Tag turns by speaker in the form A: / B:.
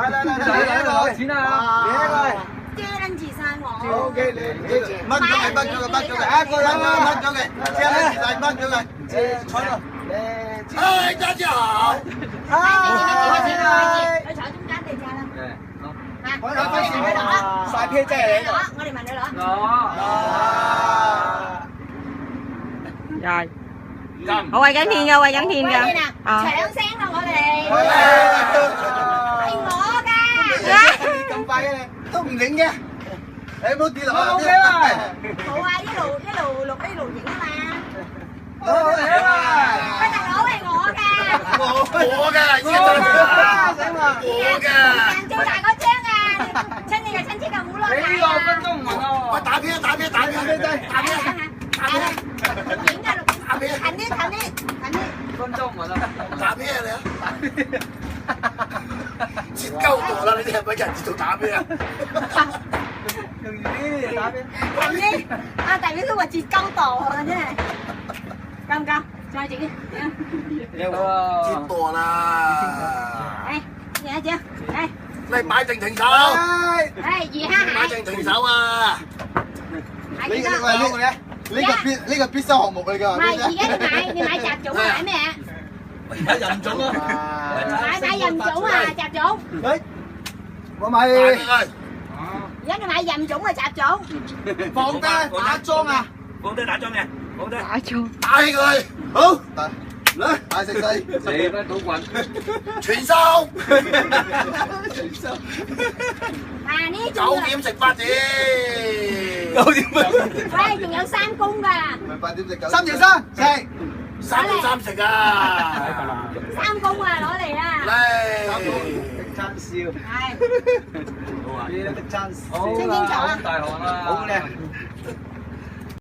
A: 嚟攞錢啊！
B: 遮撚住晒我。
C: OK， 你掹咗嘅，掹咗嘅，掹咗嘅，一個人掹咗嘅，遮撚住晒，掹咗嘅，坐度。哎，大家好。
B: 嗨。佢坐中間地架啦。我攞。
C: 晒啤真係你。
B: 我哋問你攞。
D: Rồi. Ủa, quay gắn thiên kìa, quay gắn thiên kìa.
B: 搶聲啦我哋。係我㗎。
C: 咁快嘅都唔影嘅，你冇跌落啊
A: ！OK 啦，
B: 好啊，一路錄一路影啊嘛。
A: 好嚟啊！
B: 喂，大佬係我㗎。
C: 我嘅，我嘅，
B: 做大嗰張啊！親戚嘅親戚就唔好攞。
A: 你呢個分鐘唔問咯。
C: 喂，打片，
B: 影㗎，近啲。
A: 分鐘唔問啊！
C: 打咩你啊？截鳩我啦！你哋係咪人做打咩啊？
A: 用呢打邊？
B: 近啲，啊大表都話截鳩度啊，真係。夠唔夠？再整啲。
C: 截墮啦！
B: 嚟，影一張，嚟。
C: 你擺定停手！
B: 移下
C: 擺定停手啊！呢個必修項目嚟㗎。
B: 唔係，而家你買雜種啊？買咩啊？
C: 買任種啊！
B: 買任種啊，雜種。
C: 我買。
B: 而家你買任種啊，雜種。
C: 放低打樁啊！
E: 放低打樁嘅，放低。
D: 打chung.
C: 打起佢，好嚟大食細，
A: 你乜賭棍？
C: 全收。
B: 嗱呢
C: 9點食8點。9點
B: 喂，仲有3公㗎。
C: 唔係8點食9。3條3食，3條3食啊
B: ！3公啊，攞嚟啊！
C: 嚟。
A: 餐燒。
B: 係。
A: 好啊！呢啲餐燒。
B: 清清楚啊！
A: 大汗啦！
C: 好靚。